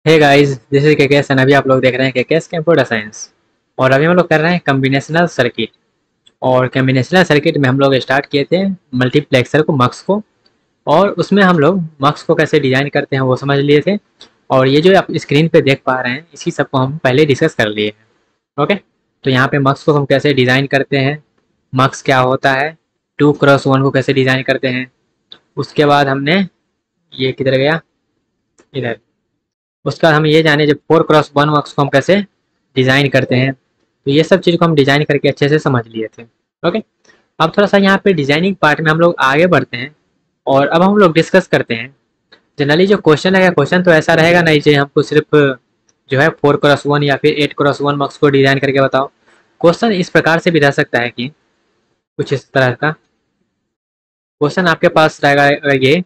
Hey guys, this is KKS and अभी आप लोग देख रहे हैं केकेएस कंप्यूटर साइंस। और अभी हम लोग कर रहे हैं कम्बिनेशनल सर्किट। और कम्बिनेशनल सर्किट में हम लोग स्टार्ट किए थे मल्टीप्लेक्सर को, मक्स को। और उसमें हम लोग मक्स को कैसे डिजाइन करते हैं वो समझ लिए थे। और ये जो आप स्क्रीन पे देख पा रहे हैं इसी सब को हम पहले डिस्कस कर लिए हैं। ओके, तो यहाँ पे मक्स को हम कैसे डिजाइन करते हैं, मक्स क्या होता है, 2x1 को कैसे डिजाइन करते हैं। उसके बाद हमने ये किधर गया, इधर। उसका हम ये जाने जब 4x1 वर्क्स को हम कैसे डिजाइन करते हैं, तो ये सब चीज़ को हम डिजाइन करके अच्छे से समझ लिए थे। ओके, अब थोड़ा सा यहाँ पे डिजाइनिंग पार्ट में हम लोग आगे बढ़ते हैं। और अब हम लोग डिस्कस करते हैं जनरली जो क्वेश्चन है। क्वेश्चन तो ऐसा रहेगा नहीं कि हमको सिर्फ जो है 4x1 या फिर 8x1 वर्क्स को डिजाइन करके बताओ। क्वेश्चन इस प्रकार से भी रह सकता है कि कुछ इस तरह का क्वेश्चन आपके पास रहेगा, ये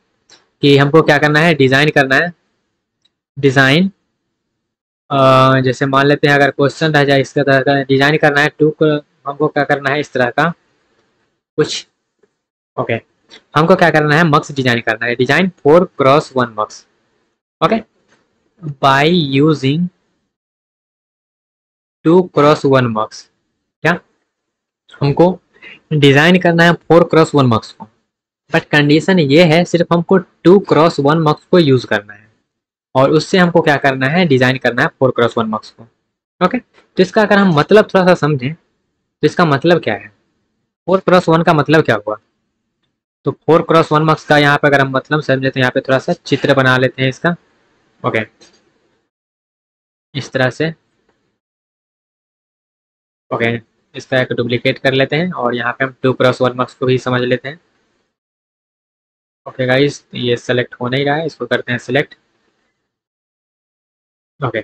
कि हमको क्या करना है, डिजाइन करना है। डिजाइन जैसे मान लेते हैं अगर क्वेश्चन रह जाए इसका तरह का डिजाइन करना है हमको क्या करना है इस तरह का कुछ। ओके, हमको क्या करना है, मक्स डिजाइन करना है। Design 4x1 mux. Okay, by using 2x1 mux. क्या हमको डिजाइन करना है 4x1 मक्स को, बट कंडीशन ये है सिर्फ हमको 2x1 मक्स को यूज करना है। और उससे हमको क्या करना है, डिजाइन करना है 4x1 मक्स को। ओके, तो इसका अगर हम मतलब थोड़ा सा समझें तो इसका मतलब क्या है, 4x1 का मतलब क्या हुआ। तो 4x1 मार्क्स का यहाँ पे अगर हम मतलब समझे तो यहाँ पे थोड़ा सा चित्र बना लेते हैं इसका। ओके, इस तरह से। ओके, इसका एक डुप्लीकेट कर लेते हैं और यहाँ पे हम 2x1 मार्क्स को भी समझ लेते हैं। ओके गाइस, ये सेलेक्ट हो नहीं रहा है, इसको करते हैं सिलेक्ट। ओके,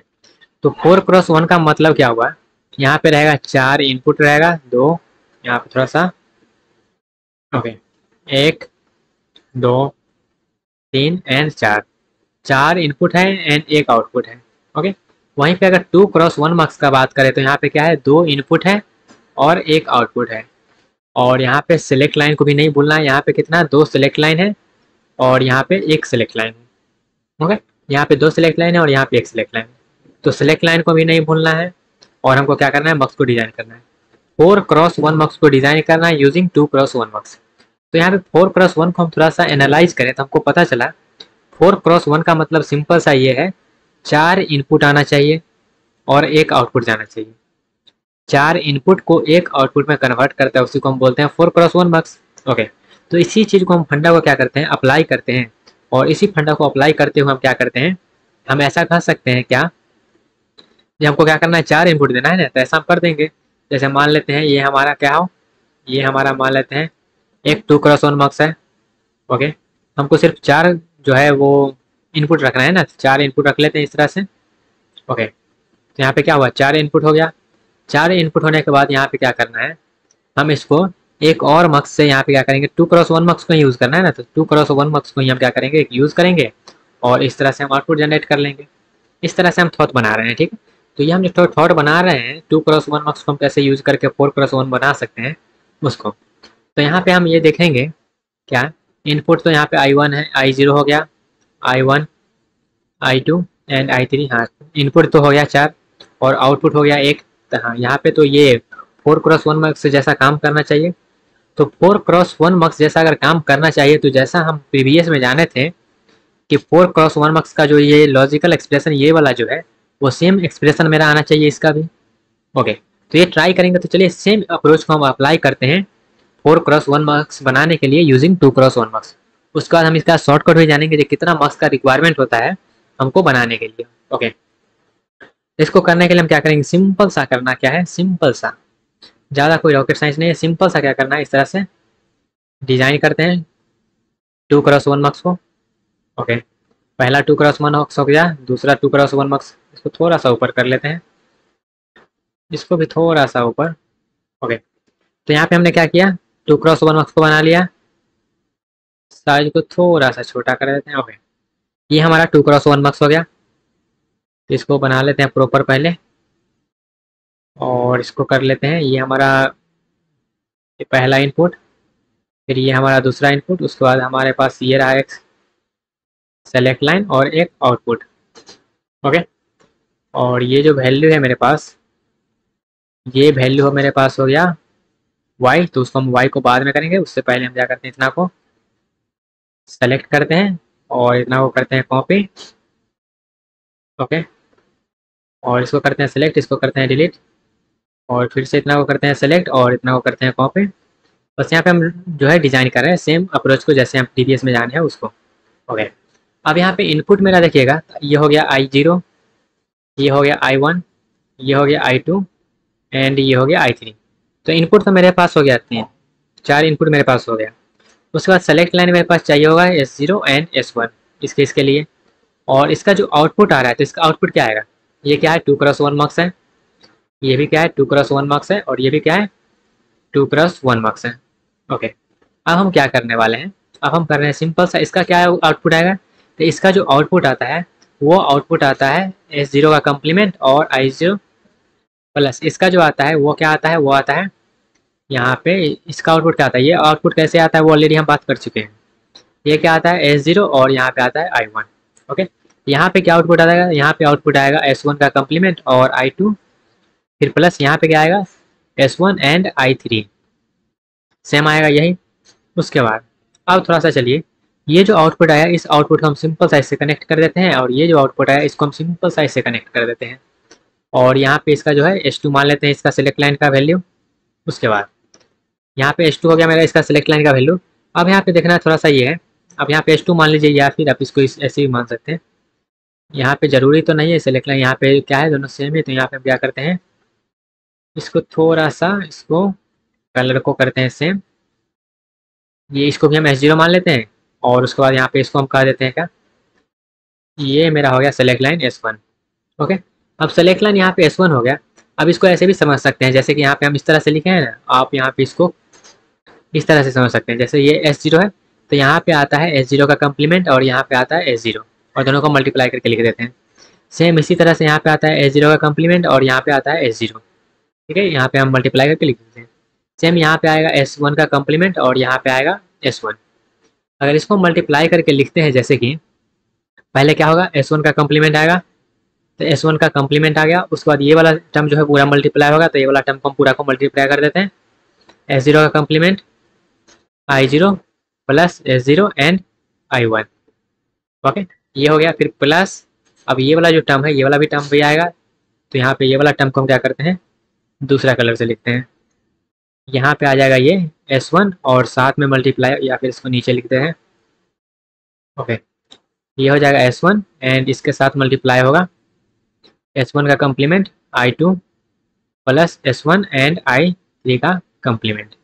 तो 4x1 का मतलब क्या हुआ, यहाँ पे रहेगा 4 इनपुट रहेगा, 2 यहाँ पे थोड़ा सा। ओके, 1 2 3 एंड 4, 4 इनपुट है एंड एक आउटपुट है। ओके, वहीं पे अगर 2x1 मार्क्स का बात करें तो यहाँ पे क्या है, 2 इनपुट है और एक आउटपुट है। और यहाँ पे सिलेक्ट लाइन को भी नहीं भूलना है, यहाँ पे कितना, 2 सिलेक्ट लाइन है और यहाँ पे एक सिलेक्ट लाइन है। ओके, यहाँ पे 2 सिलेक्ट लाइन है और यहाँ पे एक सिलेक्ट लाइन है, तो सिलेक्ट लाइन को भी नहीं भूलना है। और हमको क्या करना है, मक्स को डिजाइन करना है। 4x1 मक्स को डिजाइन करना है यूजिंग 2x1 मक्स। तो यहाँ पे 4x1 को हम थोड़ा सा एनालाइज करें तो हमको पता चला 4x1 का मतलब सिंपल सा ये है, 4 इनपुट आना चाहिए और एक आउटपुट जाना चाहिए। 4 इनपुट को एक आउटपुट में कन्वर्ट करता है, उसी को हम बोलते हैं 4x1 मक्स। ओके, तो इसी चीज को हम फंडा को क्या करते हैं, अप्लाई करते हैं। और इसी फंडा को अप्लाई करते हुए हम क्या करते हैं, हम ऐसा कह सकते हैं क्या, ये हमको क्या करना है, 4 इनपुट देना है ना, तो ऐसा हम कर देंगे। जैसे मान लेते हैं ये हमारा क्या हो, ये हमारा मान लेते हैं एक 2x1 मक्स है। ओके, हमको सिर्फ 4 जो है वो इनपुट रखना है ना, 4 इनपुट रख लेते हैं इस तरह से। ओके, तो यहाँ पे क्या हुआ, 4 इनपुट हो गया। 4 इनपुट होने के बाद यहाँ पे क्या करना है, हम इसको एक और मक्स से यहाँ पे क्या करेंगे, 2x1 मक्स को यूज करना है ना, तो 2x1 मक्स को ही हम क्या करेंगे, यूज करेंगे। और इस तरह से हम आउटपुट जनरेट कर लेंगे। इस तरह से हम थॉट बना रहे हैं, ठीक है। तो ये हम जो थॉट बना रहे हैं 2x1 मक्स को हम कैसे यूज करके 4x1 बना सकते हैं उसको। तो यहाँ पे हम ये देखेंगे क्या, इनपुट तो यहाँ पे i1 है, i0 हो गया, i1 i2 एंड i3। हाँ, इनपुट तो हो गया 4 और आउटपुट हो गया 1। तो हाँ, यहाँ पे तो ये 4x1 मक्स जैसा काम करना चाहिए। तो 4x1 मक्स जैसा अगर काम करना चाहिए तो जैसा हम प्रीवियस में जाने थे कि 4x1 मक्स का जो ये लॉजिकल एक्सप्रेशन ये वाला जो है वो सेम एक्सप्रेशन मेरा आना चाहिए इसका भी। ओके, तो ये ट्राई करेंगे। तो चलिए सेम अप्रोच को हम अप्लाई करते हैं 4x1 मार्क्स बनाने के लिए यूजिंग 2x1 मार्क्स। उसके बाद हम इसका शॉर्टकट भी जानेंगे कि कितना मार्क्स का रिक्वायरमेंट होता है हमको बनाने के लिए। ओके, इसको करने के लिए हम क्या करेंगे, सिंपल सा करना, क्या है, सिंपल सा, ज़्यादा कोई रॉकेट साइंस नहीं है, सिंपल सा क्या करना है, इस तरह से डिजाइन करते हैं 2x1 मार्क्स को। ओके, पहला 2x1 मार्क्स हो गया, दूसरा 2x1 मार्क्स, इसको थोड़ा सा ऊपर कर लेते हैं, इसको भी थोड़ा सा ऊपर। ओके, तो यहाँ पे हमने क्या किया, 2x1 मार्क्स को बना लिया, साइज को थोड़ा सा छोटा कर देते हैं। ओके, ये हमारा 2x1 मार्क्स हो गया। तो इसको बना लेते हैं प्रॉपर पहले और इसको कर लेते हैं, ये हमारा ये पहला इनपुट, फिर ये हमारा दूसरा इनपुट, उसके बाद हमारे पास ये रहा एक सेलेक्ट लाइन और एक आउटपुट। ओके। और ये जो वैल्यू है मेरे पास, ये वैल्यू मेरे पास हो गया y, तो उसको हम y को बाद में करेंगे, उससे पहले हम क्या करते हैं, इतना को सेलेक्ट करते हैं और इतना को करते हैं कॉपी। ओके। और इसको करते हैं सेलेक्ट, इसको करते हैं डिलीट, और फिर से इतना को करते हैं सेलेक्ट और इतना को करते हैं कॉपी। बस यहाँ पे हम जो है डिजाइन कर रहे हैं सेम अप्रोच को जैसे हम TDS में जाने हैं उसको। ओके। अब यहाँ पे इनपुट मेरा देखिएगा, ये हो गया I0, ये हो गया I1, ये हो गया I2 एंड ये हो गया I3। तो इनपुट तो मेरे पास हो गया 3, 4 इनपुट मेरे पास हो गया। उसके बाद सेलेक्ट लाइन मेरे पास चाहिए होगा S0 एंड S1 इसके लिए। और इसका जो आउटपुट आ रहा है, तो इसका आउटपुट क्या आएगा, ये क्या है 2x1 मार्क्स है, ये भी क्या है 2x1 मार्क्स है, और ये भी क्या है 2x1 मार्क्स है। ओके। अब हम क्या करने वाले हैं, अब हम कर रहे हैं सिंपल सा, इसका क्या आउटपुट आएगा, तो इसका जो आउटपुट आता है वो आउटपुट आता है S0 का कम्प्लीमेंट और I0 प्लस इसका जो आता है वो क्या आता है, वो आता है यहाँ पे, इसका आउटपुट क्या आता है, ये आउटपुट कैसे आता है वो ऑलरेडी हम बात कर चुके हैं। ये क्या आता है S0 और यहाँ पे आता है I1। ओके। यहाँ पे क्या आउटपुट आएगा, यहाँ पे आउटपुट आएगा S1 का कम्प्लीमेंट और I2, फिर प्लस यहाँ पे क्या आएगा S1 एंड I3, सेम आएगा यही। उसके बाद अब थोड़ा सा चलिए, ये जो आउटपुट आया इस आउटपुट को हम सिंपल साइज से कनेक्ट कर देते हैं, और ये जो आउटपुट आया इसको हम सिंपल साइज से कनेक्ट कर देते हैं। और यहाँ पे इसका जो है S2 मान लेते हैं, इसका सिलेक्ट लाइन का वैल्यू। उसके बाद यहाँ पे S2 हो गया मेरा इसका सिलेक्ट लाइन का वैल्यू। अब यहाँ पे देखना थोड़ा सा ये है, अब यहाँ पे S2 मान लीजिए या फिर आप इसको ऐसे भी मान सकते हैं। यहाँ पे जरूरी तो नहीं है सिलेक्ट लाइन, यहाँ पे क्या है दोनों सेम है, तो यहाँ पे हम क्या करते हैं, इसको थोड़ा सा इसको कलर को करते हैं सेम, ये इसको भी हम S0 मान लेते हैं। और उसके बाद यहाँ पे इसको हम कह देते हैं क्या, ये मेरा हो गया सेलेक्ट लाइन S1। ओके। अब सेलेक्ट लाइन यहाँ पे S1 हो गया। अब इसको ऐसे भी समझ सकते हैं, जैसे कि यहाँ पे हम इस तरह से लिखे हैं ना, आप यहाँ पे इसको इस तरह से समझ सकते हैं, जैसे ये S0 है तो यहाँ पे आता है S0 का कम्प्लीमेंट और यहाँ पे आता है S0, और दोनों को मल्टीप्लाई करके लिख देते हैं। सेम इसी तरह से यहाँ पे आता है S0 का कम्प्लीमेंट और यहाँ पे आता है S0, ठीक है, यहाँ पे हम मल्टीप्लाई करके लिख देते हैं। सेम यहाँ पे आएगा S1 का कम्प्लीमेंट और यहाँ पे आएगा S1। अगर इसको मल्टीप्लाई करके लिखते हैं, जैसे कि पहले क्या होगा S1 का कम्प्लीमेंट आएगा, तो S1 का कम्प्लीमेंट आ गया, उसके बाद ये वाला टर्म जो है पूरा मल्टीप्लाई होगा, तो ये वाला टर्म को हम पूरा को मल्टीप्लाई कर देते हैं। S0 का complement I0 plus S0 and I1। Okay, ये हो गया। फिर प्लस अब ये वाला जो टर्म है ये वाला भी टर्म भी आएगा, तो यहाँ पे ये वाला टर्म को हम क्या करते हैं, दूसरा कलर से लिखते हैं। यहाँ पे आ जाएगा ये S1 और साथ में मल्टीप्लाई, या फिर इसको नीचे लिखते हैं। ओके, ये हो जाएगा S1 एंड इसके साथ मल्टीप्लाई होगा S1 का complement I2 plus S1 and I3 का कम्प्लीमेंट,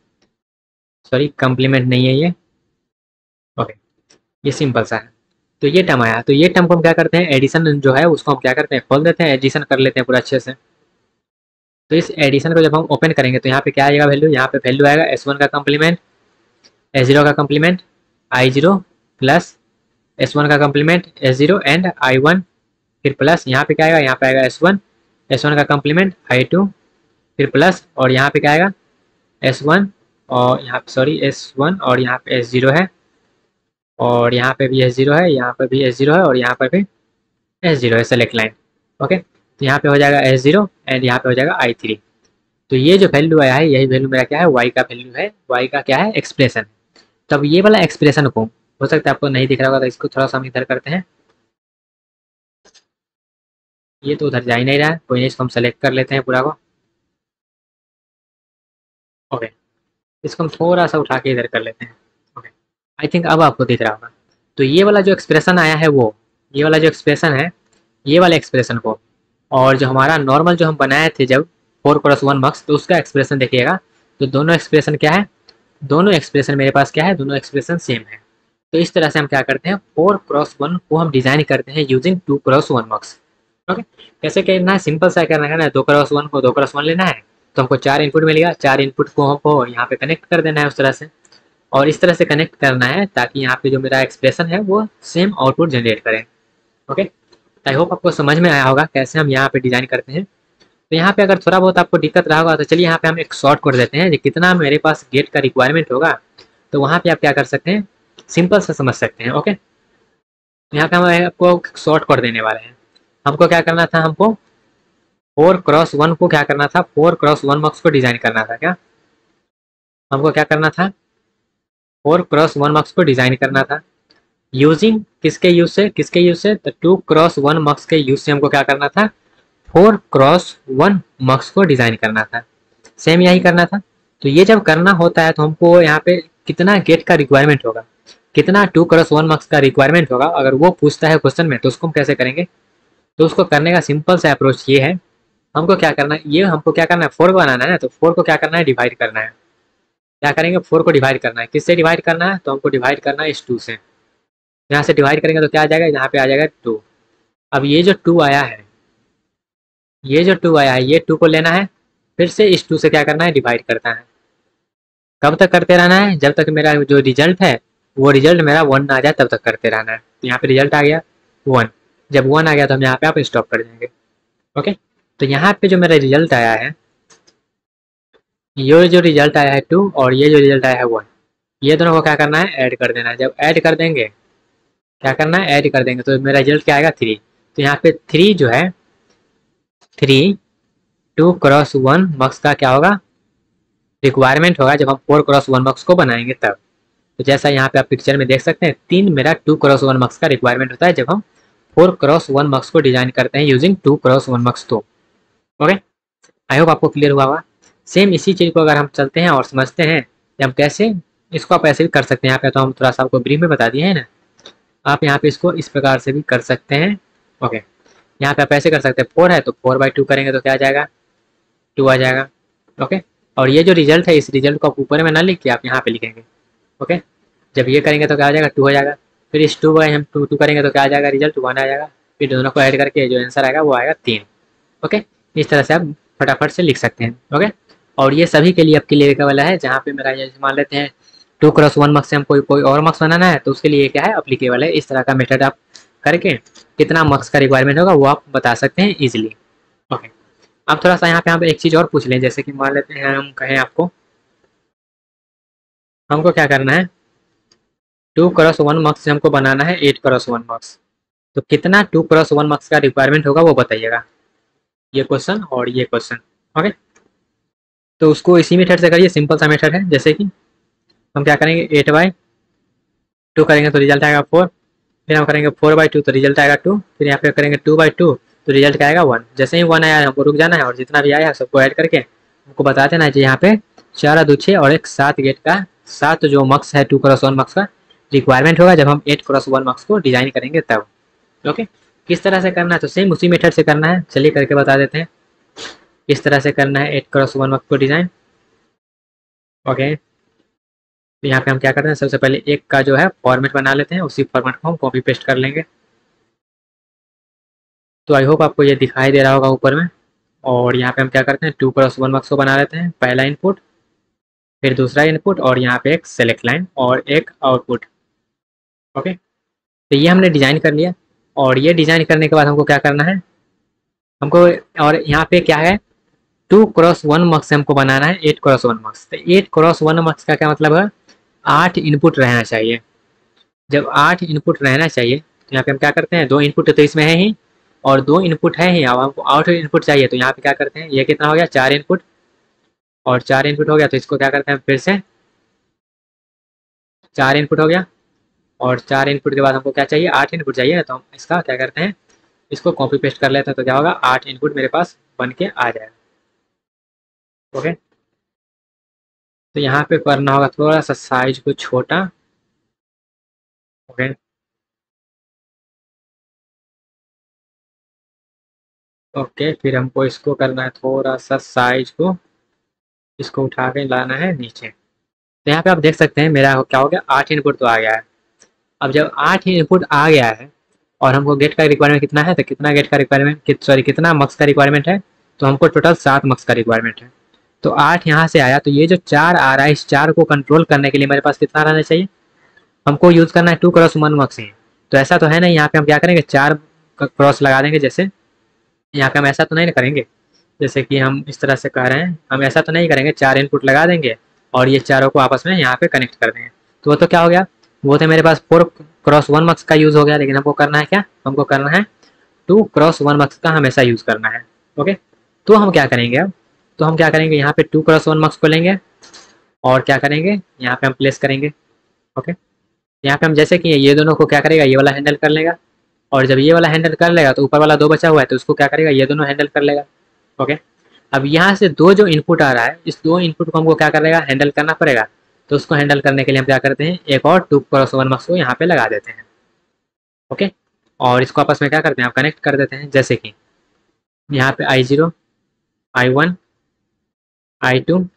सॉरी कम्प्लीमेंट नहीं है ये। ओके, ये सिंपल सा है। तो ये टर्म आया, तो ये टर्म को हम क्या करते हैं, एडिशन जो है उसको हम क्या करते हैं, खोल देते हैं, एडिशन कर लेते हैं पूरा अच्छे से। तो इस एडिशन को जब हम ओपन करेंगे तो यहाँ पे क्या आएगा वैल्यू, यहाँ पे वैल्यू आएगा S1 का कम्प्लीमेंट, S0 का कम्प्लीमेंट, I0 प्लस S1 का कम्प्लीमेंट, S0 एंड I1, फिर प्लस यहाँ पे क्या आएगा, यहाँ पे आएगा S1, S1 का कम्प्लीमेंट I2, फिर प्लस और यहाँ पे क्या आएगा S1 और यहाँ पे सॉरी S1 और यहाँ पे S0 है, और यहाँ पे भी S0 है, यहाँ पे भी S0 है, और यहाँ पर भी S0 है सेलेक्ट लाइन। ओके, तो यहाँ पे हो जाएगा S0 एंड यहाँ पे हो जाएगा I3। तो ये जो वैल्यू आया है यही वैल्यू मेरा क्या है, y का वैल्यू है, y का क्या है एक्सप्रेशन। तब ये वाला एक्सप्रेशन को हो सकता है आपको नहीं दिख रहा होगा, तो इसको थोड़ा सा हम इधर करते हैं, ये तो उधर जा ही नहीं रहा है, कोई नहीं, इसको हम सेलेक्ट कर लेते हैं पूरा को। ओके, इसको हम थोड़ा सा उठा के इधर कर लेते हैं। ओके, आई थिंक अब आपको दिख रहा होगा। तो ये वाला जो एक्सप्रेशन आया है वो, ये वाला जो एक्सप्रेशन है, ये वाले एक्सप्रेशन को, और जो हमारा नॉर्मल जो हम बनाए थे जब 4x1 मार्क्स, तो उसका एक्सप्रेशन देखिएगा, तो दोनों एक्सप्रेशन क्या है, दोनों एक्सप्रेशन मेरे पास क्या है, दोनों एक्सप्रेशन सेम है। तो इस तरह से हम क्या करते हैं, 4x1 को हम डिजाइन करते हैं यूजिंग 2x1 मार्क्स। ओके, कैसे करना है, सिंपल सा करना है ना, 2x1 को 2x1 लेना है, तो हमको 4 इनपुट मिलेगा, 4 इनपुट को हमको यहाँ पे कनेक्ट कर देना है उस तरह से, और इस तरह से कनेक्ट करना है ताकि यहाँ पे जो मेरा एक्सप्रेशन है वो सेम आउटपुट जनरेट करें। ओके, आई होप आपको समझ में आया होगा कैसे हम यहाँ पे डिजाइन करते हैं। तो यहाँ पे अगर थोड़ा बहुत आपको दिक्कत रहा होगा तो चलिए यहाँ पे हम एक शॉर्ट कोड देते हैं, कितना मेरे पास गेट का रिक्वायरमेंट होगा, तो वहाँ पे आप क्या कर सकते हैं, सिंपल से समझ सकते हैं। ओके, यहाँ पे हम आपको शॉर्ट कोड देने वाले हैं। हमको क्या करना था, हमको 4x1 को क्या करना था, 4x1 बॉक्स को डिजाइन करना था। क्या हमको क्या करना था, 4x1 बॉक्स को डिजाइन करना था यूजिंग किसके यूज से, किसके यूज से, तो 2x1 मक्स के यूज से हमको क्या करना था, 4x1 मक्स को डिजाइन करना था। सेम यही करना था। तो ये जब करना होता है तो हमको यहाँ पे कितना गेट का रिक्वायरमेंट होगा, कितना 2x1 मक्स का रिक्वायरमेंट होगा, अगर वो पूछता है क्वेश्चन में तो उसको हम कैसे करेंगे। तो उसको करने का सिंपल सा अप्रोच ये है, हमको क्या करना है, ये हमको क्या करना है, 4 बनाना है ना, तो 4 को क्या करना है, डिवाइड करना है। क्या करेंगे, 4 को डिवाइड करना है, किससे डिवाइड करना है, तो हमको डिवाइड करना है इस 2 से। यहाँ से डिवाइड करेंगे तो क्या आ जाएगा, यहाँ पे आ जाएगा 2। अब ये जो 2 आया है, ये जो 2 आया है, ये 2 को लेना है, फिर से इस 2 से क्या करना है, डिवाइड करना है। कब तक करते रहना है, जब तक मेरा जो रिजल्ट है वो रिजल्ट मेरा 1 आ जाए तब तक करते रहना है। तो यहाँ पे रिजल्ट आ गया 1, जब 1 आ गया तो हम यहाँ पे आप स्टॉप कर देंगे। ओके, तो यहाँ पे जो मेरा रिजल्ट आया है, ये जो रिजल्ट आया है 2 और ये जो रिजल्ट आया है 1, ये दोनों को क्या करना है, ऐड कर देना है। जब ऐड कर देंगे, क्या करना है, ऐड कर देंगे, तो मेरा रिजल्ट क्या आएगा 3। तो यहाँ पे 3 जो है, 3 2x1 मक्स का क्या होगा, रिक्वायरमेंट होगा जब हम 4x1 मक्स को बनाएंगे तब। तो जैसा यहाँ पे आप पिक्चर में देख सकते हैं, 3 मेरा 2x1 मक्स का रिक्वायरमेंट होता है जब हम 4x1 मक्स को डिजाइन करते हैं यूजिंग 2x1 मक्स। तो ओके, आई होप आपको क्लियर हुआ होगा। सेम इसी चीज़ को अगर हम चलते हैं और समझते हैं कि हम कैसे इसको आप ऐसे भी कर सकते हैं। यहाँ पे तो हम थोड़ा सा आपको ब्रीफ में बता दिए हैं ना, आप यहाँ पे इसको इस प्रकार से भी कर सकते हैं। ओके, यहाँ पे आप ऐसे कर सकते हैं, 4 है तो 4/2 करेंगे तो क्या आ जाएगा, 2 आ जाएगा। ओके, और ये जो रिजल्ट है, इस रिजल्ट को आप ऊपर में ना लिख के आप यहाँ पे लिखेंगे। ओके, जब ये करेंगे तो क्या आ जाएगा, 2 हो जाएगा। फिर इस 2 बाई हम 2 करेंगे तो क्या आ जाएगा, रिजल्ट 1 आ जाएगा। फिर दोनों को ऐड करके जो आंसर आएगा वो आएगा 3। ओके, इस तरह से आप फटाफट से लिख सकते हैं। ओके, और ये सभी के लिए आपके लिए वाला है, जहाँ पे मेरा ये मान लेते हैं 2x1 मक्स से हम कोई और मक्स बनाना है तो उसके लिए क्या है, अप्लीकेबल है। इस तरह का मेथड आप करके कितना मक्स का रिक्वायरमेंट होगा वो आप बता सकते हैं इजीली। ओके, अब थोड़ा सा यहाँ पे हम एक चीज़ और पूछ लें, जैसे कि मान लेते हैं हम कहें आपको, हमको क्या करना है, 2x1 मक्स से हमको बनाना है 8x1 मक्स। तो कितना 2x1 मक्स का रिक्वायरमेंट होगा वो बताइएगा, ये क्वेश्चन और ये क्वेश्चन। ओके, तो उसको इसी मेथड से करिए, सिंपल सा मेथड है। जैसे कि हम क्या करेंगे, 8/2 करेंगे तो रिजल्ट आएगा 4। फिर हम करेंगे 4/2 तो रिजल्ट आएगा 2। फिर यहाँ पे करेंगे 2/2 तो रिजल्ट क्या आएगा 1। जैसे ही 1 आया है हमको रुक जाना है और जितना भी आया है सबको ऐड करके हमको बता देना है। यहाँ पे 4 2 6 और एक 7 गेट का 7 जो मक्स है 2x1 मक्स का रिक्वायरमेंट होगा जब हम 8x1 मक्स को डिजाइन करेंगे तब। ओके, किस तरह से करना है, तो सेम उसी मेथड से करना है। चलिए करके बता देते हैं किस तरह से करना है 8x1 मक्स को डिजाइन। ओके, तो यहाँ पे हम क्या करते हैं, सबसे पहले एक का जो है फॉर्मेट बना लेते हैं, उसी फॉर्मेट को हम कॉपी पेस्ट कर लेंगे। तो आई होप आपको ये दिखाई दे रहा होगा ऊपर में। और यहाँ पे हम क्या करते हैं, 2x1 मक्स को बना लेते हैं, पहला इनपुट, फिर दूसरा इनपुट, और यहाँ पे एक सेलेक्ट लाइन और एक आउटपुट। ओके, तो ये हमने डिजाइन कर लिया। और ये डिजाइन करने के बाद हमको क्या करना है, हमको, और यहाँ पे क्या है, 2x1 मक्स से हमको बनाना है 8x1 मक्स। तो 8x1 मक्स का क्या मतलब है, 8 इनपुट रहना चाहिए। जब 8 इनपुट रहना चाहिए तो यहाँ पे हम क्या करते हैं, 2 इनपुट तो इसमें है ही, और 2 इनपुट है ही, अब हमको 8 इनपुट चाहिए। तो यहाँ पे क्या करते हैं, ये कितना हो गया, 4 इनपुट, और 4 इनपुट हो गया तो इसको क्या करते हैं, फिर से 4 इनपुट हो गया। और 4 इनपुट के बाद हमको क्या चाहिए, 8 इनपुट चाहिए। तो हम इसका क्या करते हैं, इसको कॉपी पेस्ट कर लेते हैं। तो क्या होगा, 8 इनपुट मेरे पास बन के आ जाएगा। ओके, तो यहाँ पे करना होगा थोड़ा सा साइज को छोटा। ओके, ओके, फिर हमको इसको करना है थोड़ा सा साइज को, इसको उठा के लाना है नीचे। तो यहाँ पे आप देख सकते हैं मेरा क्या हो गया, 8 इनपुट तो आ गया है। अब जब 8 इनपुट आ गया है और हमको गेट का रिक्वायरमेंट कितना है, तो कितना गेट का रिक्वायरमेंट, सॉरी कितना मक्स का रिक्वायरमेंट है, तो हमको टोटल 7 मक्स का रिक्वायरमेंट है। तो 8 यहाँ से आया, तो ये जो 4 आ रहा है, इस 4 को कंट्रोल करने के लिए मेरे पास कितना रहना चाहिए, हमको यूज़ करना है 2x1 मक्स ही। तो ऐसा तो है नहीं, यहाँ पे हम क्या करेंगे, 4 क्रॉस लगा देंगे। जैसे यहाँ पे हम ऐसा तो नहीं करेंगे, जैसे कि हम इस तरह से कह रहे हैं, हम ऐसा तो नहीं करेंगे, 4 इनपुट लगा देंगे और ये चारों को आपस में यहाँ पे कनेक्ट कर देंगे। तो वो तो क्या हो गया, वो तो मेरे पास 4x1 मक्स का यूज़ हो गया। लेकिन हमको करना है क्या, हमको करना है 2x1 मक्स का हमेशा यूज़ करना है। ओके, तो हम क्या करेंगे अब, तो हम क्या करेंगे, यहाँ पे 2x1 मक्स को लेंगे और क्या करेंगे, यहाँ पे हम प्लेस करेंगे। ओके, यहाँ पे हम जैसे कि ये दोनों को क्या करेगा, ये वाला हैंडल कर लेगा, और जब ये वाला हैंडल कर लेगा तो ऊपर वाला 2 बचा हुआ है तो उसको क्या करेगा, ये दोनों हैंडल कर लेगा। ओके, अब यहाँ से 2 जो इनपुट आ रहा है, इस 2 इनपुट को हमको क्या करेगा, हैंडल करना पड़ेगा। तो उसको हैंडल करने के लिए हम क्या करते हैं, एक और 2x1 मक्स को यहाँ पे लगा देते हैं। ओके, और इसको आपस में क्या करते हैं, आप कनेक्ट कर देते हैं। जैसे कि यहाँ पे I0, I1, I2,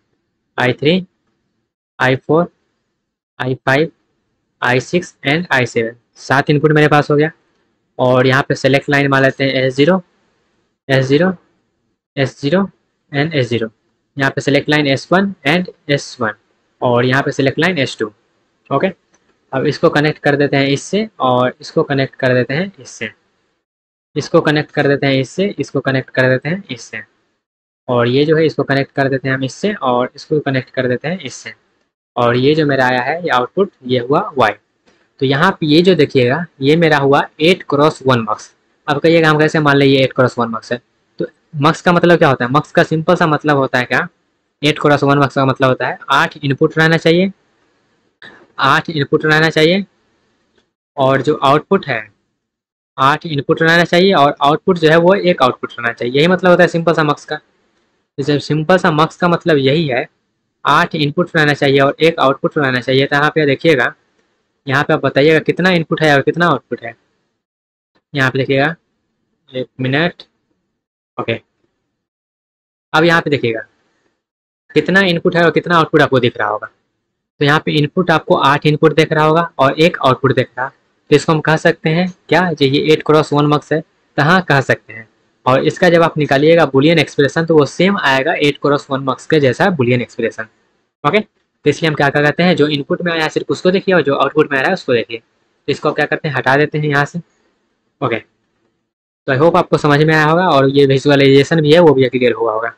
I3, I4, I5, I6 and I7, 7 input मेरे पास हो गया। और यहाँ पे सेलेक्ट लाइन मान लेते हैं S0, S0, S0 and S0। यहाँ पे select line S1 and S1 और यहाँ पे सेलेक्ट लाइन S2। ओके, अब इसको कनेक्ट कर देते हैं इससे और इसको कनेक्ट कर देते हैं इससे, इसको कनेक्ट कर देते हैं इससे, इसको कनेक्ट कर देते हैं इससे, और ये जो है इसको कनेक्ट कर देते हैं हम इससे और इसको कनेक्ट कर देते हैं इससे, और ये जो मेरा आया है ये आउटपुट ये हुआ Y। तो यहाँ पे ये जो देखिएगा ये मेरा हुआ 8x1 मक्स। अब कहिएगा हम कैसे मान लें ये 8x1 मक्स है, तो मक्स का मतलब क्या होता है, मक्स का सिंपल सा मतलब होता है क्या, 8x1 मक्स का मतलब होता है 8 इनपुट रहना चाहिए, 8 इनपुट रहना चाहिए, और जो आउटपुट है 8 इनपुट रहना चाहिए, और आउटपुट जो है वो एक आउटपुट रहना चाहिए। यही मतलब होता है सिंपल सा मक्स का। जैसे सिंपल सा मक्स का मतलब यही है, 8 इनपुट रहना चाहिए और एक आउटपुट रहना चाहिए। तो यहाँ पे देखिएगा, यहाँ पे आप बताइएगा कितना इनपुट है और कितना आउटपुट है। यहाँ पे देखिएगा, 1 मिनट। ओके, अब यहाँ पे देखिएगा कितना इनपुट है और कितना आउटपुट आपको दिख रहा होगा। तो यहाँ पे इनपुट आपको 8 इनपुट दिख रहा होगा और एक आउटपुट दिख रहा है। तो इसको हम कह सकते हैं क्या, जो ये 8x1 मक्स है, तो हाँ कह सकते हैं। और इसका जब आप निकालिएगा बुलियन एक्सप्रेशन तो वो सेम आएगा 8x1 मक्स के जैसा बुलियन एक्सप्रेशन। ओके, तो इसलिए हम क्या करते हैं, जो इनपुट में आया सिर्फ उसको देखिए और जो आउटपुट में आ रहा है उसको देखिए। तो इसको क्या करते हैं, हटा देते हैं यहाँ से। ओके, तो आई होप आपको समझ में आया होगा और ये विजुअलाइजेशन भी है वो भी क्लियर हुआ होगा।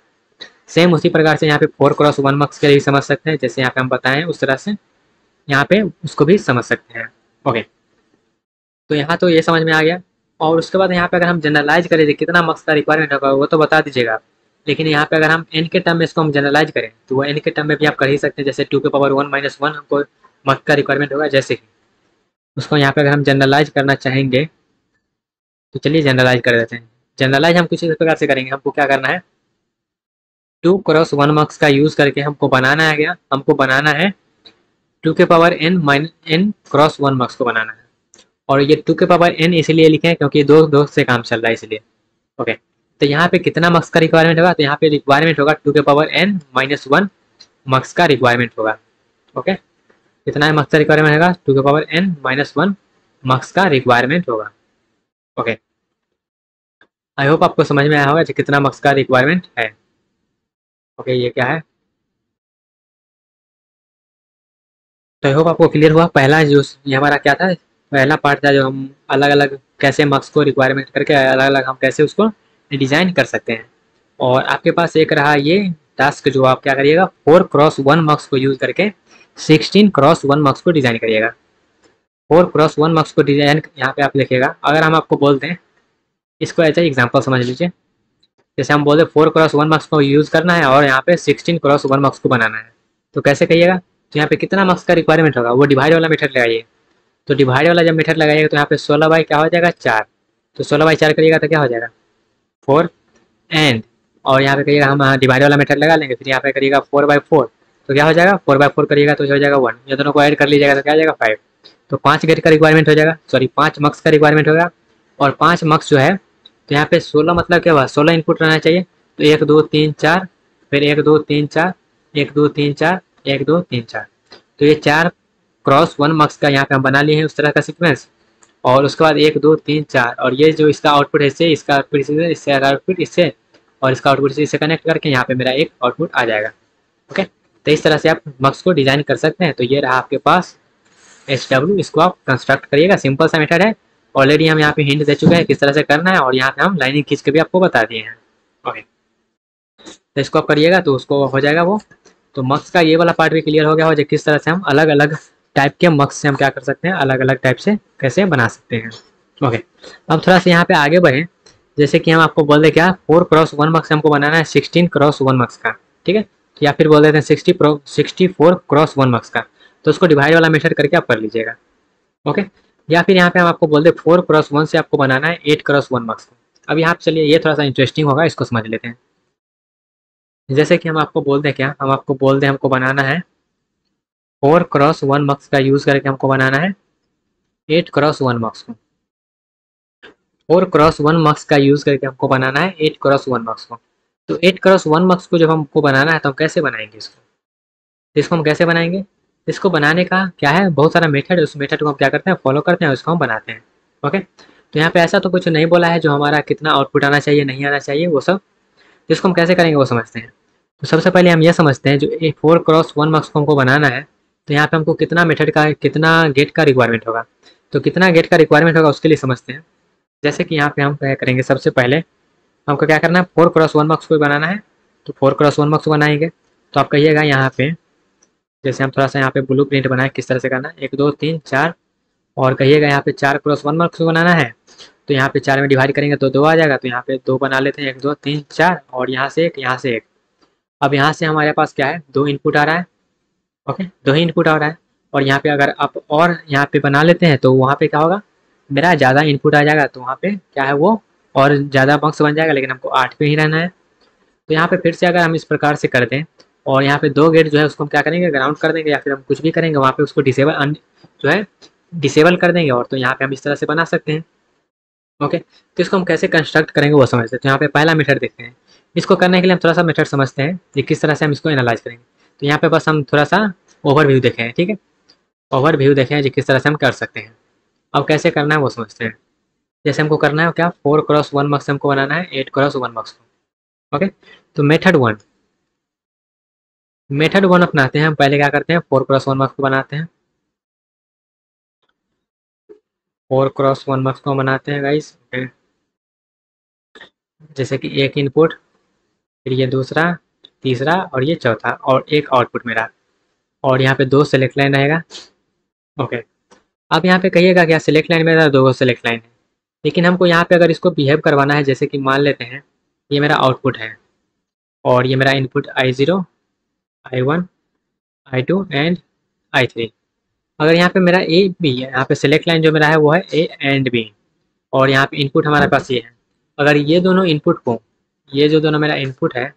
सेम उसी प्रकार से यहाँ पे 4x1 मक्स के लिए समझ सकते हैं, जैसे यहाँ पे हम बताएं उस तरह से यहाँ पे उसको भी समझ सकते हैं। ओके, तो यहाँ तो ये समझ में आ गया। और उसके बाद यहाँ पे अगर हम जनरलाइज करें कितना मक्स का रिक्वायरमेंट होगा वो तो बता दीजिएगा आप। लेकिन यहाँ पे अगर हम n के टर्म में इसको हम जनरलाइज करें तो वो n के टर्म में भी आप कर ही सकते हैं। जैसे 2⁻1 - 1 हमको मक्स का रिक्वायरमेंट होगा, जैसे कि उसको यहाँ पे अगर हम जनरलाइज करना चाहेंगे तो चलिए जनरलाइज कर देते हैं। जनरलाइज हम कुछ इस प्रकार से करेंगे, हमको क्या करना है, 2x1 मक्स का यूज करके हमको बनाना है क्या, हमको बनाना है 2n-n×1 मक्स को बनाना है। और ये 2n इसलिए लिखे हैं क्योंकि दो से काम चल रहा है इसलिए। ओके, तो यहाँ पे कितना मक्स का रिक्वायरमेंट होगा, तो यहाँ पे रिक्वायरमेंट होगा 2n-1 मक्स का रिक्वायरमेंट होगा। ओके, कितना मक्स का रिक्वायरमेंट होगा, 2n-1 मक्स का रिक्वायरमेंट होगा। ओके, आई होप आपको समझ में आया होगा कितना मक्स का रिक्वायरमेंट है। ओके, ये क्या है, तो आई होप आपको क्लियर हुआ। पहला जो ये हमारा क्या था, पहला पार्ट था जो हम अलग अलग कैसे मक्स को रिक्वायरमेंट करके अलग अलग हम कैसे उसको डिजाइन कर सकते हैं। और आपके पास एक रहा ये टास्क जो आप क्या करिएगा, 4x1 मक्स को यूज करके 16x1 मक्स को डिजाइन करिएगा। 4x1 मक्स को डिजाइन यहाँ पे आप लिखिएगा। अगर हम आपको बोलते हैं, इसको ऐसा एग्जाम्पल समझ लीजिए, जैसे हम बोलते 4x1 मक्स को यूज करना है और यहाँ पे 16x1 मक्स को बनाना है, तो कैसे कहिएगा, तो यहाँ पे कितना मक्स का रिक्वायरमेंट होगा वो डिवाइड वाला मेथड लगाइए। तो डिवाइड वाला जब मेथड लगाइएगा तो यहाँ पे 16 बाई क्या हो जाएगा 4, तो 16 बाई 4 करिएगा तो क्या हो जाएगा 4 एंड, और यहाँ पे करिएगा हम डिवाइड वाला मेथड लगा लेंगे, फिर यहाँ पे करिएगा 4/4 तो क्या हो जाएगा 4/4 करिएगा तो हो जाएगा 1, ये दोनों को ऐड कर लीजिएगा तो क्या हो जाएगा 5। तो 5 गेट का रिक्वायरमेंट हो जाएगा, सॉरी 5 मक्स का रिक्वायरमेंट होगा। और 5 मक्स जो है तो यहाँ पे 16 मतलब क्या हुआ, 16 इनपुट रहना चाहिए। तो 1 2 3 4, फिर 1 2 3 4, 1 2 3 4, 1 2 3 4, तो ये 4x1 मक्स का यहाँ पे हम बना लिए हैं उस तरह का सीक्वेंस। और उसके बाद 1 2 3 4, और ये जो इसका आउटपुट है इससे, इसका आउटपुट इससे, इससे आउटपुट इससे, और इसका आउटपुट इससे कनेक्ट करके यहाँ पे मेरा एक आउटपुट आ जाएगा। ओके, तो इस तरह से आप मक्स को डिजाइन कर सकते हैं। तो ये रहा आपके पास SW, इसको आप कंस्ट्रक्ट करिएगा, सिंपल सा मेथड है। ऑलरेडी हम यहाँ पे हिंट दे चुके हैं किस तरह से करना है, और यहाँ पे हम लाइनिंग खींच के भी आपको बता दिए हैं। ओके, तो इसको आप करिएगा तो उसको हो जाएगा वो। तो मक्स का ये वाला पार्ट भी क्लियर हो गया हो, जो किस तरह से हम अलग अलग टाइप के मक्स से हम क्या कर सकते हैं, अलग अलग टाइप से कैसे बना सकते हैं। ओके, अब थोड़ा सा यहाँ पे आगे बढ़ें जैसे कि हम आपको बोल दे क्या 4x1 मार्क्स हमको बनाना है 16x1 मार्क्स का, ठीक है, तो या फिर बोल देते हैं 64x1 मार्क्स का, तो उसको डिवाइड वाला मेथड करके आप कर लीजिएगा। ओके, या फिर यहाँ पे हम आपको बोल दे 4x1 से आपको बनाना है 8x1 मार्क्स का। अब यहाँ पे चलिए ये थोड़ा सा इंटरेस्टिंग होगा, इसको समझ लेते हैं। जैसे कि हम आपको बोल दें क्या, हम आपको बोल दें हमको बनाना है 4x1 मार्क्स का यूज़ करके हमको बनाना है 8x1 मार्क्स को। 4x1 मार्क्स का यूज़ करके हमको बनाना है 8x1 मार्क्स को। तो 8x1 मार्क्स को जब हमको बनाना है तो हम कैसे बनाएंगे इसको हम कैसे बनाएंगे, इसको बनाने का क्या है, बहुत सारा मेथड है, उस मेथड को हम क्या करते हैं, फॉलो करते हैं, उसको हम बनाते हैं। ओके, तो यहाँ पे ऐसा तो कुछ नहीं बोला है जो हमारा कितना आउटपुट आना चाहिए नहीं आना चाहिए वो सब, जिसको हम कैसे करेंगे वो समझते हैं। तो सबसे पहले हम ये समझते हैं जो 4x1 मार्क्स को हमको बनाना है, तो यहाँ पे हमको कितना मेथड का कितना गेट का रिक्वायरमेंट होगा, तो कितना गेट का रिक्वायरमेंट होगा उसके लिए समझते हैं। जैसे कि यहाँ पे हम क्या करेंगे, सबसे पहले हमको क्या करना है 4x1 मार्क्स को बनाना है, तो 4x1 मार्क्स को बनाएंगे। तो आप कहिएगा यहाँ पे, जैसे हम थोड़ा सा यहाँ पे ब्लू प्रिंट बनाए किस तरह से करना है, 1 2 3 4, और कहिएगा यहाँ पे 4x1 मार्क्स को बनाना है, तो यहाँ पे 4 में डिवाइड करेंगे तो 2 आ जाएगा, तो यहाँ पे 2 बना लेते हैं, 1 2 3 4, और यहाँ से एक, यहाँ से एक। अब यहाँ से हमारे पास क्या है, 2 इनपुट आ रहा है। ओके, 2 ही इनपुट आ रहा है, और यहाँ पे अगर आप और यहाँ पे बना लेते हैं तो वहाँ पे क्या होगा, मेरा ज़्यादा इनपुट आ जाएगा, तो वहाँ पे क्या है वो और ज़्यादा बॉक्स बन जाएगा, लेकिन हमको 8 पे ही रहना है। तो यहाँ पे फिर से अगर हम इस प्रकार से कर दें, और यहाँ पे 2 गेट जो है उसको हम क्या करेंगे, ग्राउंड कर देंगे, या फिर हम कुछ भी करेंगे वहाँ पे उसको डिसेबल जो है डिसेबल कर देंगे, और तो यहाँ पे हम इस तरह से बना सकते हैं। ओके, तो इसको हम कैसे कंस्ट्रक्ट करेंगे वो समझते हैं। तो यहाँ पे पहला मेथड देखते हैं, इसको करने के लिए हम थोड़ा सा मेथड समझते हैं कि किस तरह से हम इसको एनालाइज करेंगे। तो यहाँ पे बस हम थोड़ा सा ओवरव्यू देखें हैं, ठीक है, ओवरव्यू देखें जी किस तरह से हम कर सकते हैं। अब कैसे करना है वो समझते हैं। जैसे हमको करना है क्या, 4x1 मार्क्स हमको बनाना है 8x1 मार्क्स को। ओके, तो मेथड वन अपनाते हैं हम। पहले क्या करते हैं, 4x1 मार्क्स को बनाते हैं, 4x1 मार्क्स को बनाते हैं गाइस। ओके, जैसे कि एक इनपुट, फिर ये दूसरा, तीसरा, और ये चौथा, और एक आउटपुट मेरा, और यहाँ पे 2 सेलेक्ट लाइन रहेगा। ओके, अब यहाँ पे कहिएगा क्या, सिलेक्ट लाइन मेरा 2 सेलेक्ट लाइन है, लेकिन हमको यहाँ पे अगर इसको बिहेव करवाना है, जैसे कि मान लेते हैं ये मेरा आउटपुट है, और ये मेरा input I0 I1 I2 and I3। अगर यहाँ पे मेरा ए बी है, यहाँ पे सिलेक्ट लाइन जो मेरा है वो है ए एंड बी, और यहाँ पे इनपुट हमारे पास ये है। अगर ये दोनों इनपुट को, ये जो दोनों मेरा इनपुट है,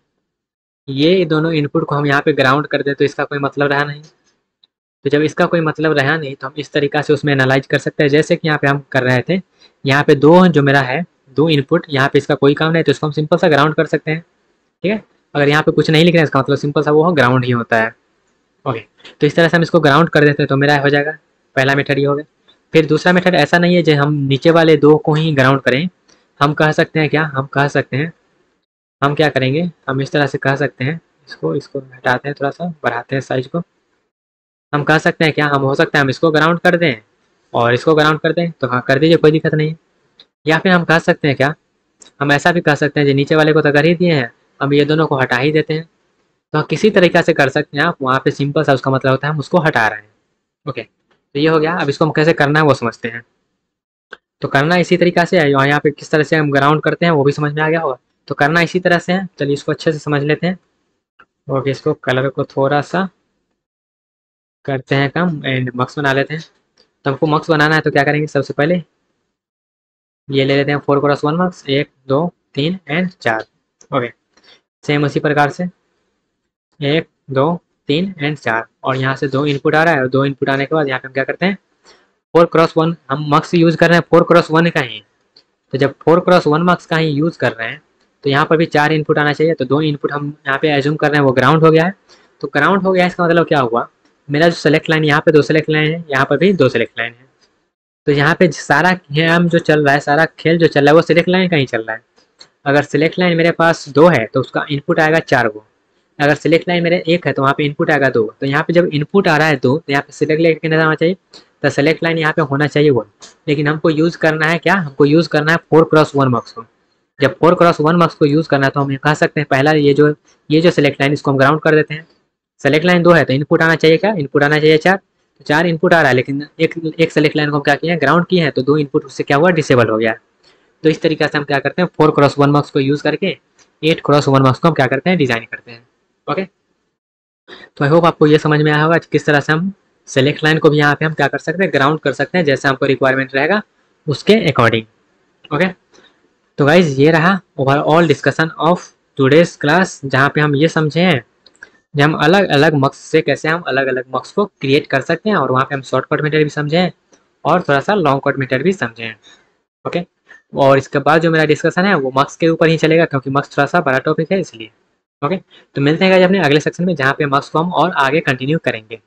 ये दोनों इनपुट को हम यहाँ पे ग्राउंड कर दे तो इसका कोई मतलब रहा नहीं। तो जब इसका कोई मतलब रहा नहीं तो हम इस तरीका से उसमें एनालाइज कर सकते हैं, जैसे कि यहाँ पे हम कर रहे थे। यहाँ पे 2 जो मेरा है, 2 इनपुट, यहाँ पे इसका कोई काम नहीं तो इसको हम सिंपल सा ग्राउंड कर सकते हैं, ठीक है। अगर यहाँ पे कुछ नहीं लिख रहे हैं इसका मतलब सिंपल सा वो ग्राउंड ही होता है। ओके, तो इस तरह से हम इसको ग्राउंड कर देते हैं तो मेरा हो जाएगा, पहला मेथड ये हो गया। फिर दूसरा मेथड ऐसा नहीं है जो हम नीचे वाले 2 को ही ग्राउंड करें, हम कह सकते हैं क्या, हम कह सकते हैं, हम क्या करेंगे, हम इस तरह से कह सकते हैं, इसको इसको हटाते हैं, थोड़ा सा बढ़ाते हैं साइज को। हम कह सकते हैं क्या, हम हो सकता है हम इसको ग्राउंड कर दें और इसको ग्राउंड कर दें, तो हाँ कर दीजिए, कोई दिक्कत नहीं है। या फिर हम कह सकते हैं क्या, हम ऐसा भी कह सकते हैं जो नीचे वाले को तो कर ही दिए हैं, हम ये दोनों को हटा ही देते हैं। तो किसी तरीका से कर सकते हैं आप, वहाँ पे सिंपल सा उसका मतलब होता है हम उसको हटा रहे हैं। ओके, तो ये हो गया। अब इसको हम कैसे करना है वो समझते हैं। तो करना इसी तरीका से है, यहाँ पे किस तरह से हम ग्राउंड करते हैं वो भी समझ में आ गया होगा। तो करना इसी तरह से है, चलिए इसको अच्छे से समझ लेते हैं। ओके, इसको कलर को थोड़ा सा करते हैं कम एंड मक्स बना लेते हैं। तो हमको मक्स बनाना है तो क्या करेंगे, सबसे पहले ये ले लेते हैं 4x1 marks, 1 2 3 and 4। Okay, same उसी प्रकार से 1 2 3 एंड 4, और यहाँ से 2 इनपुट आ रहा है, और 2 इनपुट आने के बाद यहाँ पे हम क्या करते हैं 4x1, हम मार्क्स यूज़ कर रहे हैं 4x1 का ही। तो जब 4x1 मार्क्स का ही यूज़ कर रहे हैं तो यहाँ पर भी 4 इनपुट आना चाहिए, तो 2 इनपुट हम यहाँ पे एज्यूम कर रहे हैं वो ग्राउंड हो गया है। तो ग्राउंड हो गया, इसका मतलब क्या हुआ, मेरा जो सेलेक्ट लाइन यहाँ पे 2 सेलेक्ट लाइन है, यहाँ पर भी 2 सेलेक्ट लाइन है। तो यहाँ पे सारा गेम जो चल रहा है, सारा खेल जो चल रहा है वो सिलेक्ट लाइन का ही चल रहा है। अगर सिलेक्ट लाइन मेरे पास 2 है तो उसका इनपुट आएगा 4 गो, अगर सिलेक्ट लाइन मेरे 1 है तो वहाँ पे इनपुट आएगा 2। तो यहाँ पे जब इनपुट आ रहा है 2 तो यहाँ पे सिलेक्ट लाइन कितना आना चाहिए, तो सेलेक्ट लाइन यहाँ पे होना चाहिए 1। लेकिन हमको यूज़ करना है क्या, हमको यूज़ करना है 4x1 मार्क्स को। जब 4x1 मार्क्स को यूज़ करना है तो हम कह सकते हैं पहला ये जो सेलेक्ट लाइन इसको हम ग्राउंड कर देते हैं। सेलेक्ट लाइन 2 है तो इनपुट आना चाहिए क्या, इनपुट आना चाहिए 4। तो 4 इनपुट आ रहा है, लेकिन एक सेलेक्ट लाइन को हम क्या किए हैं, ग्राउंड किए हैं, तो 2 इनपुट उससे क्या हुआ, डिसेबल हो गया। तो इस तरीके से हम क्या करते हैं 4x1 मार्क्स को यूज़ करके 8x1 मार्क्स को हम क्या करते हैं डिज़ाइन करते हैं। ओके, तो आई होप आपको ये समझ में आया होगा किस तरह से हम सेलेक्ट लाइन को भी यहाँ पे हम क्या कर सकते हैं ग्राउंड कर सकते हैं जैसे हमको रिक्वायरमेंट रहेगा उसके अकॉर्डिंग। ओके, तो गाइज ये रहा overall discussion of today's class, जहाँ पे हम ये समझे हैं कि हम अलग अलग मक्स से कैसे हम अलग अलग मक्स को क्रिएट कर सकते हैं, और वहाँ पे हम शॉर्टकट मेथड भी समझे हैं और थोड़ा सा लॉन्ग कट मेथड भी समझे हैं। ओके, और इसके बाद जो मेरा डिस्कशन है वो मक्स के ऊपर ही चलेगा क्योंकि मक्स थोड़ा सा बड़ा टॉपिक है इसलिए। ओके, तो मिलते हैं गाइज अपने अगले सेक्शन में जहाँ पे मक्स को हम और आगे कंटिन्यू करेंगे।